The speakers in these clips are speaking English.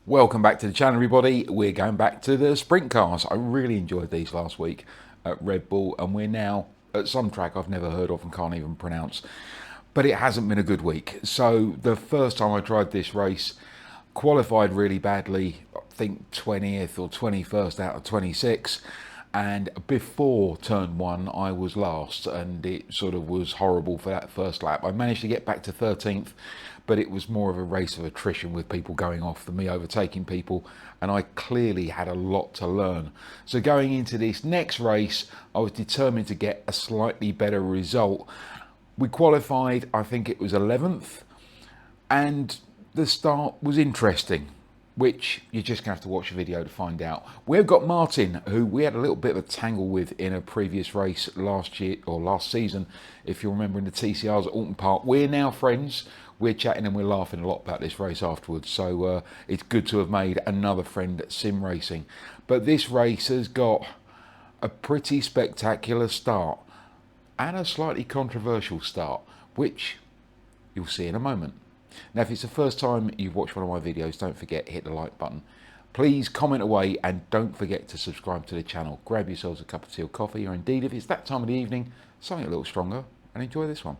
Welcome back to the channel, everybody. We're going back to the sprint cars. I really enjoyed these last week at Red Bull, and we're now at some track I've never heard of and can't even pronounce. But it hasn't been a good week. So the first time I tried this race, qualified really badly, I think 20th or 21st out of 26. And before turn one, I was last, and it sort of was horrible for that first lap. I managed to get back to 13th, but it was more of a race of attrition with people going off than me overtaking people, and I clearly had a lot to learn. So going into this next race, I was determined to get a slightly better result. We qualified, I think it was 11th, and the start was interesting, which you're just going to have to watch the video to find out. We've got Martin, who we had a little bit of a tangle with in a previous race last year, or last season, if you remember, in the TCRs at Alton Park. We're now friends. We're chatting and we're laughing a lot about this race afterwards. So it's good to have made another friend at sim racing. But this race has got a pretty spectacular start and a slightly controversial start, which you'll see in a moment. Now, if it's the first time you've watched one of my videos, don't forget, hit the like button. Please comment away, and don't forget to subscribe to the channel. Grab yourselves a cup of tea or coffee, or indeed, if it's that time of the evening, something a little stronger, and enjoy this one.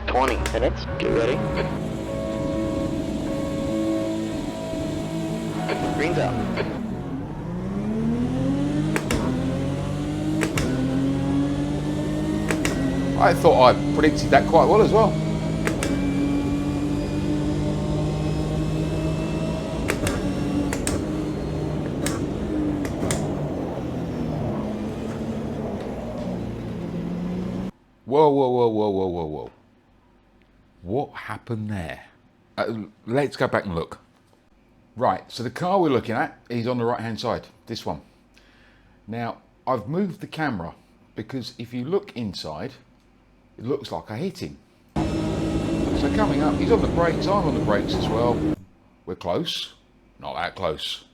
20 minutes, get ready. Green's out. I thought I predicted that quite well as well. Whoa, whoa, whoa, whoa, whoa, whoa, whoa. What happened there? Let's go back and look. Right, so the car we're looking at is on the right-hand side, this one. Now, I've moved the camera because if you look inside, it looks like I hit him. So coming up, he's on the brakes, I'm on the brakes as well. We're close, not that close.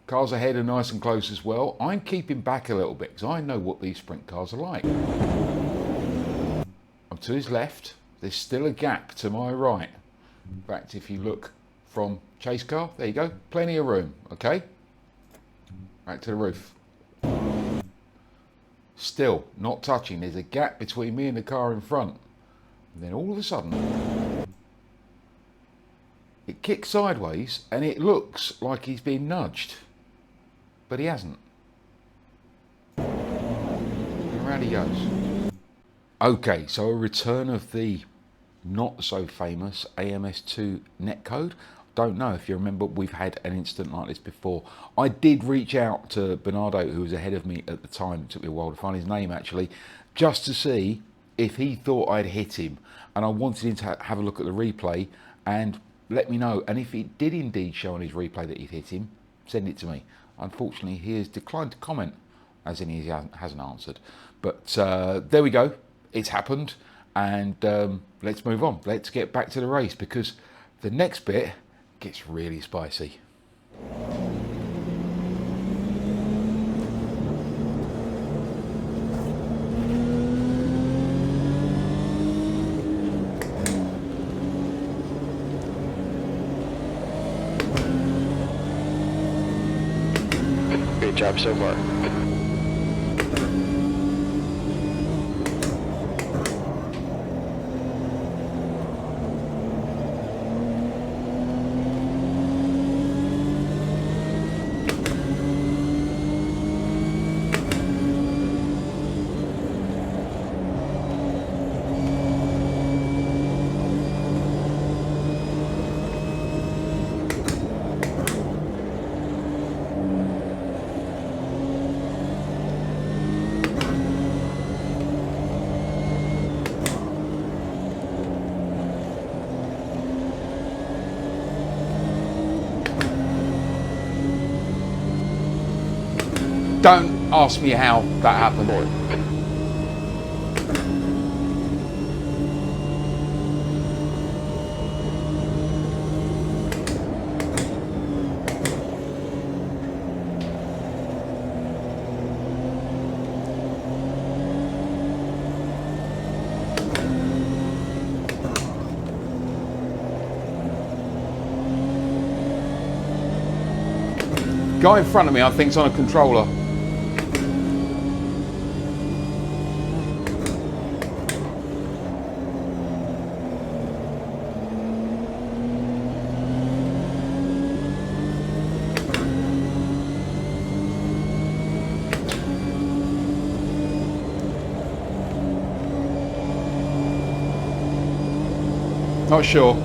Cars ahead are nice and close as well. I'm keeping back a little bit because I know what these sprint cars are like. I'm to his left, there's still a gap to my right. In fact, if you look from chase car, there you go, plenty of room, okay? Back to the roof. Still not touching, there's a gap between me and the car in front. And then all of a sudden, it kicks sideways and it looks like he's been nudged, but he hasn't. And around he goes. Okay, so a return of the not so famous AMS2 netcode. Don't know if you remember, we've had an incident like this before. I did reach out to Bernardo, who was ahead of me at the time. It took me a while to find his name actually, just to see if he thought I'd hit him. And I wanted him to have a look at the replay and let me know. And if it did indeed show on his replay that he'd hit him, send it to me. Unfortunately, he has declined to comment, as in he hasn't answered. But there we go. It's happened, and let's move on. Let's get back to the race, because the next bit gets really spicy. Great job so far. Don't ask me how that happened. Guy in front of me, I think, is on a controller. Not sure.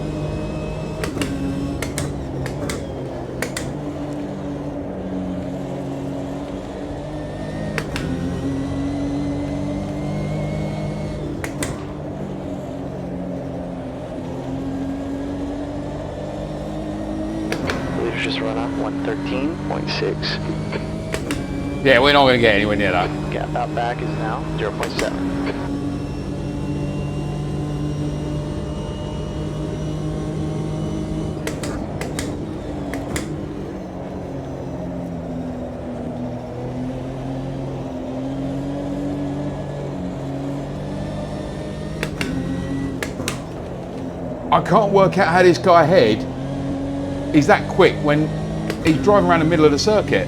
Leaders just run up 113.6. Yeah, we're not going to get anywhere near that. Gap out back is now 0.7. I can't work out how this guy ahead is that quick when he's driving around the middle of the circuit.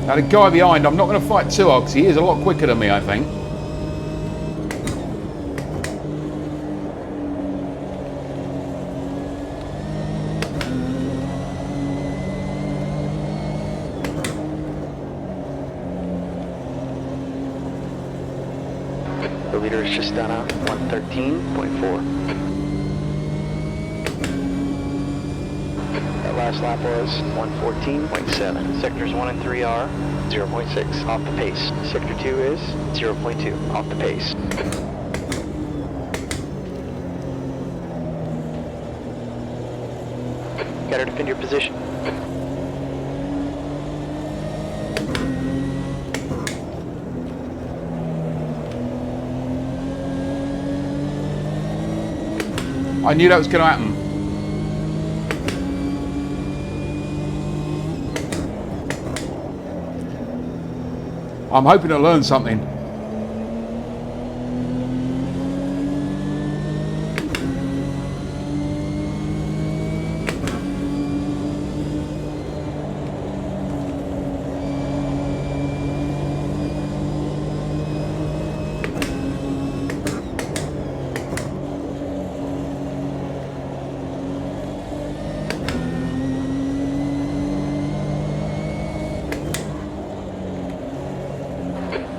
Now the guy behind, I'm not going to fight too hard because he is a lot quicker than me, I think. The leader is just done up 113.4. That last lap was 114.7. Sectors 1 and 3 are 0.6 off the pace. Sector 2 is 0.2 off the pace. Got to defend your position. I knew that was going to happen. I'm hoping to learn something.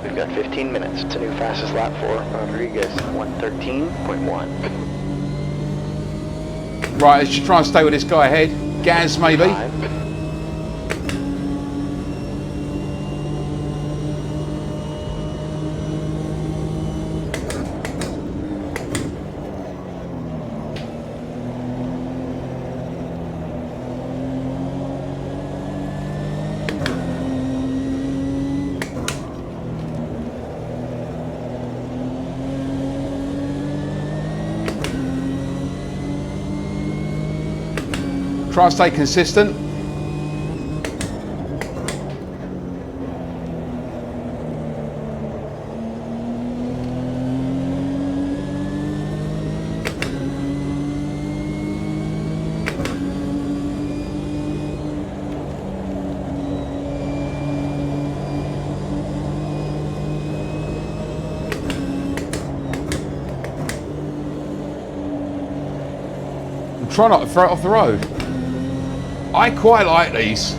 We've got 15 minutes. It's a new fastest lap for Rodriguez, 113.1. Right, let's just try and stay with this guy ahead. Gaz, maybe. 5. Try and stay consistent. Try not to throw it off the road. I quite like these.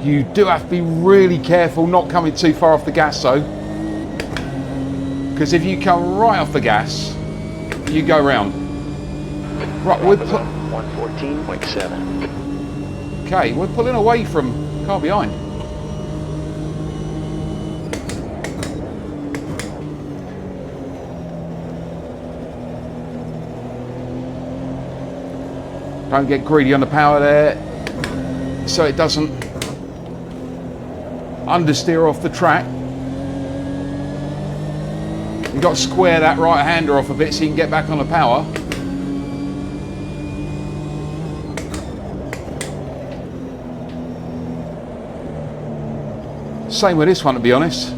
You do have to be really careful not coming too far off the gas though. Because if you come right off the gas, you go round. Right, we're 114.7. okay, we're pulling away from the car behind. Don't get greedy on the power there, so it doesn't understeer off the track. You've got to square that right hander off a bit so you can get back on the power. Same with this one, to be honest.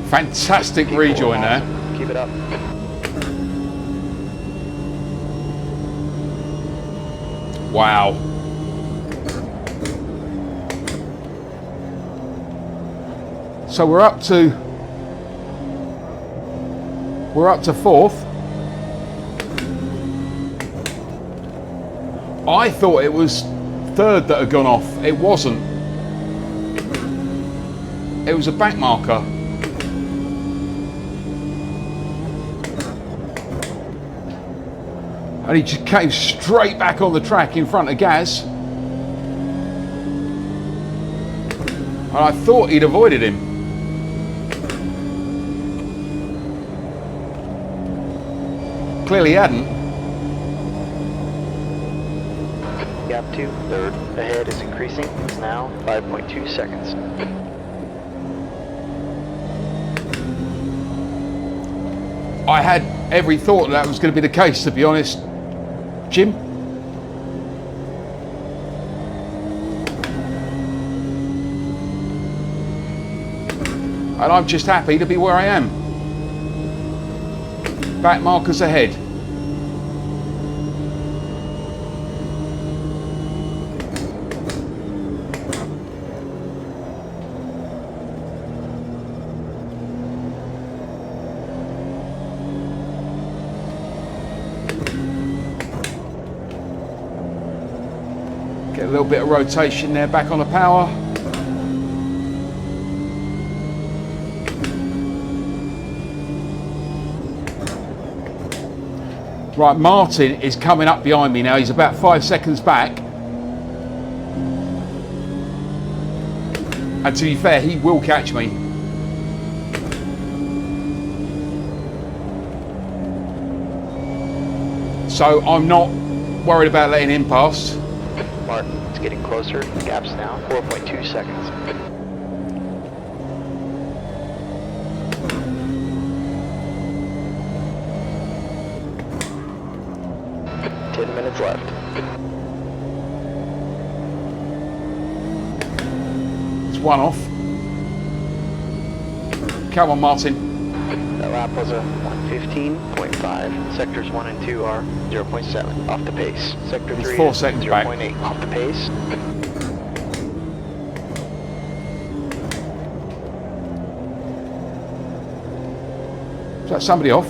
Fantastic rejoin there. Keep it up. Wow. So we're up to fourth. I thought it was third that had gone off. It wasn't. It was a back marker. And he just came straight back on the track in front of Gaz. And I thought he'd avoided him. Clearly he hadn't. Gap 2, third. Ahead is increasing. It's now 5.2 seconds. I had every thought that was going to be the case, to be honest, Jim. And I'm just happy to be where I am. Back markers ahead. Get a little bit of rotation there, back on the power. Right, Martin is coming up behind me now. He's about 5 seconds back. And to be fair, he will catch me. So I'm not worried about letting him pass. Martin, it's getting closer. Gap's now 4.2 seconds. Minutes left. It's one off. Come on, Martin. That lap was a 1:15.5. Sectors 1 and 2 are 0.7 off the pace. Sector 3 4 is seconds back. 0.8 off the pace. Is that somebody off?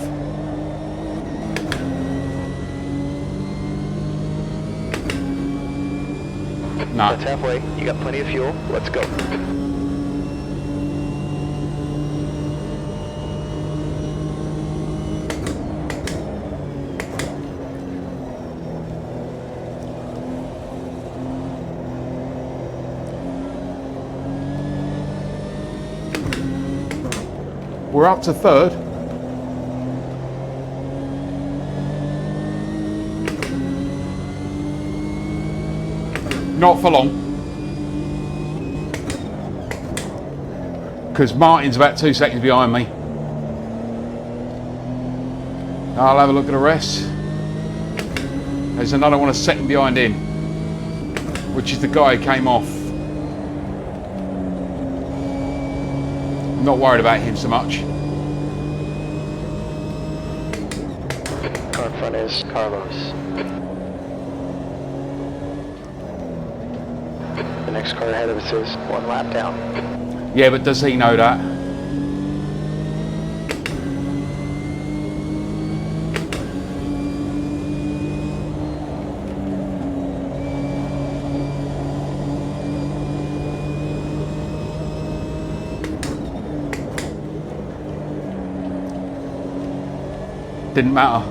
No. That's halfway. You got plenty of fuel. Let's go. We're up to third. Not for long, because Martin's about 2 seconds behind me. I'll have a look at the rest. There's another one a second behind him, which is the guy who came off. I'm not worried about him so much. Car in front is Carlos. The next car ahead of us is 1 lap down. Yeah, but does he know that? didn't matter.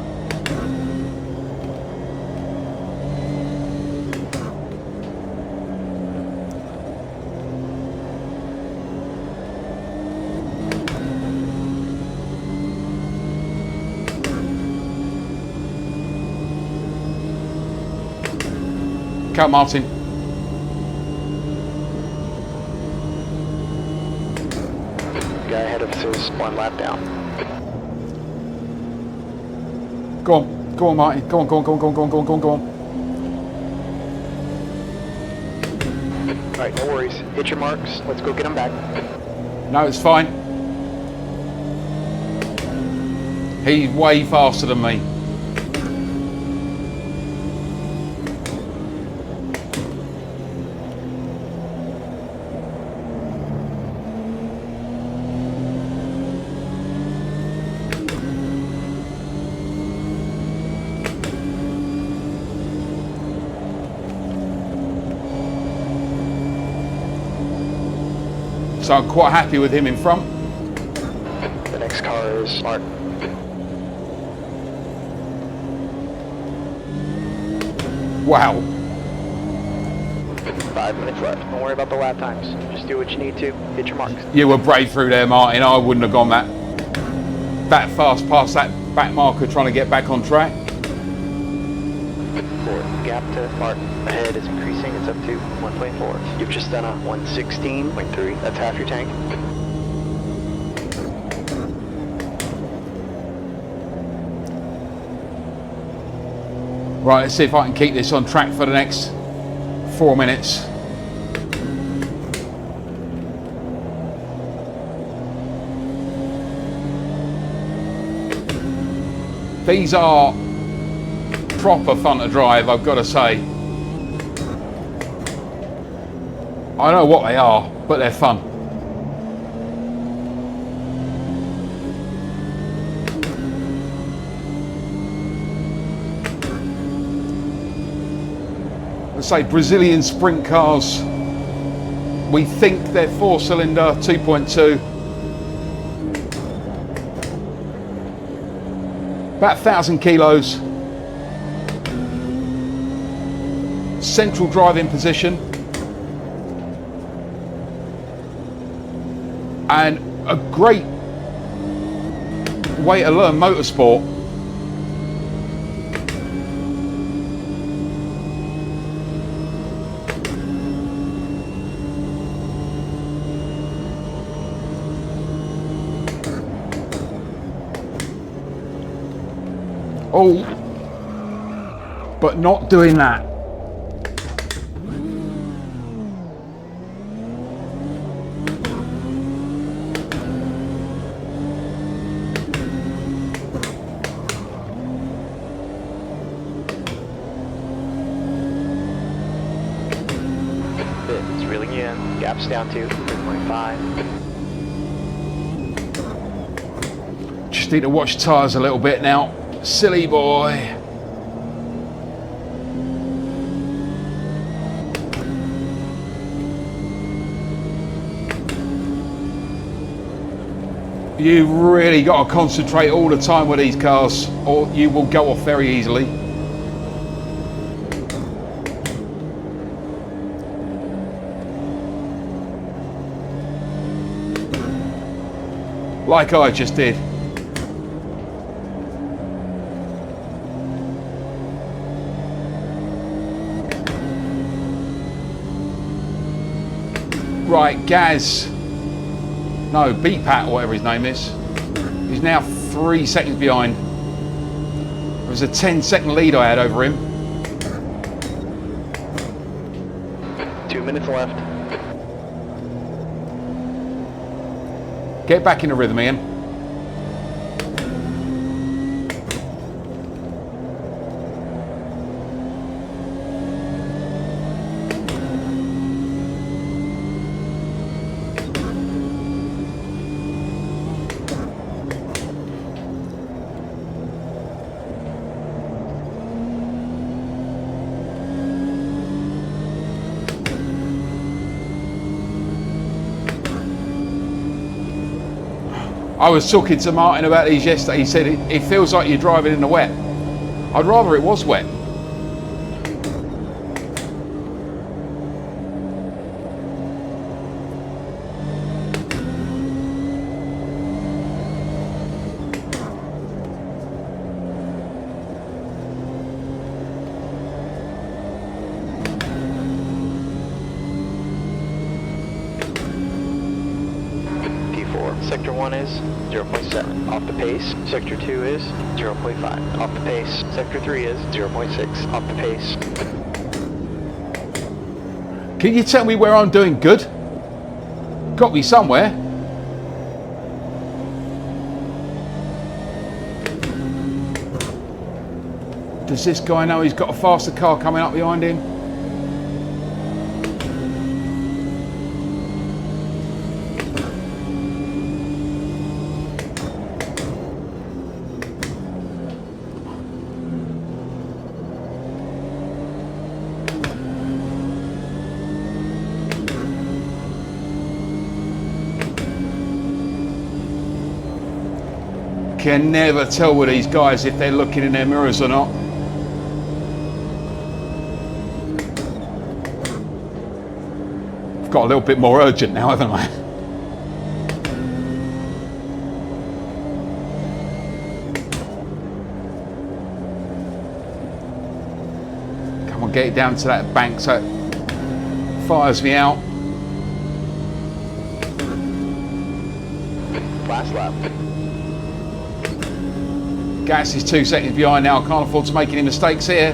Come, Martin. Guy ahead of us is 1 lap down. Go on, Martin. Go on. Alright, no worries. Hit your marks. Let's go get them back. No, it's fine. He's way faster than me. So I'm quite happy with him in front. The next car is Mark. Wow. 5 minutes left. Don't worry about the lap times. Just do what you need to. Hit your marks. You were brave through there, Martin. I wouldn't have gone that fast past that back marker trying to get back on track. 4. Gap to Mark. Ahead is increasing. It's up to 1.4. You've just done a 116.3. That's half your tank. Right, let's see if I can keep this on track for the next 4 minutes. These are proper fun to drive, I've got to say. I don't know what they are, but they're fun. Let's say Brazilian sprint cars. We think they're 4-cylinder, 2.2. About 1,000 kilos. Central driving position. And a great way to learn motorsport. Oh, but not doing that. It's reeling you in. Gap's down to 3.5. Just need to watch tyres a little bit now. Silly boy. You've really got to concentrate all the time with these cars, or you will go off very easily. Like I just did. Right, Gaz, no, BPAT or whatever his name is, he's now 3 seconds behind. There was a 10-second lead I had over him. 2 minutes left. Get back in the rhythm, Ian. I was talking to Martin about these yesterday. He said it feels like you're driving in the wet. I'd rather it was wet. Sector 1 is 0.7, off the pace. Sector 2 is 0.5, off the pace. Sector 3 is 0.6, off the pace. Can you tell me where I'm doing good? Got me somewhere. Does this guy know he's got a faster car coming up behind him? Can never tell with these guys if they're looking in their mirrors or not. I've got a little bit more urgent now, haven't I? Come on, get it down to that bank so it fires me out. Last lap. Gas is 2 seconds behind now. I can't afford to make any mistakes here.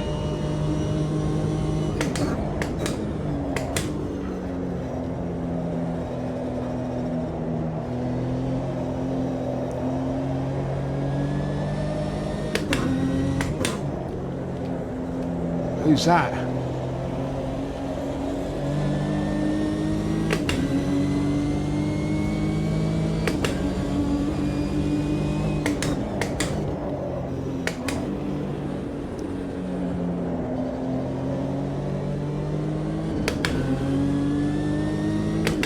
Who's that?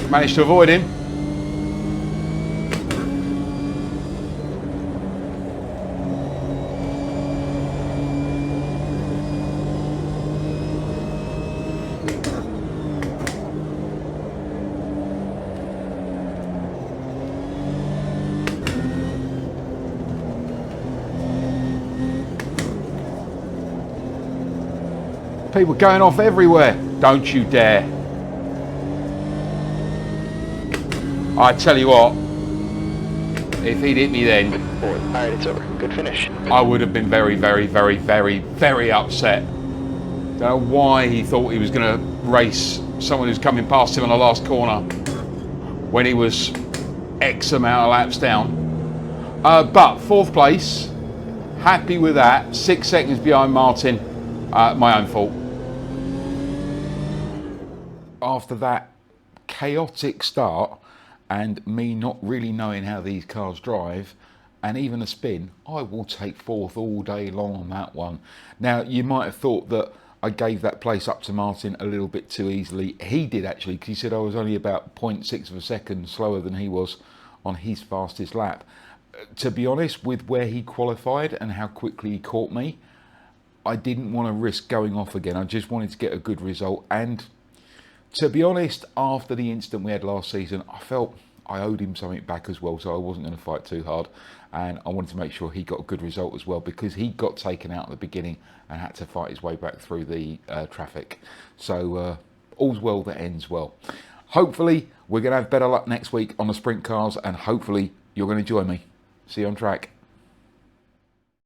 Managed to avoid him. People going off everywhere. Don't you dare. I tell you what, if he'd hit me then, Alright, it's over. Good finish. I would have been very, very, very, very, very upset. Don't know why he thought he was going to race someone who's coming past him on the last corner when he was X amount of laps down. But fourth place, happy with that. 6 seconds behind Martin. My own fault. After that chaotic start, and me not really knowing how these cars drive, and even a spin, I will take fourth all day long on that one. Now, you might have thought that I gave that place up to Martin a little bit too easily. He did actually, because he said I was only about 0.6 of a second slower than he was on his fastest lap. To be honest, with where he qualified and how quickly he caught me, I didn't want to risk going off again. I just wanted to get a good result. And to be honest, after the incident we had last season, I felt I owed him something back as well, so I wasn't going to fight too hard, and I wanted to make sure he got a good result as well, because he got taken out at the beginning and had to fight his way back through the traffic. So all's well that ends well. Hopefully we're going to have better luck next week on the sprint cars, and hopefully you're going to join me. See you on track.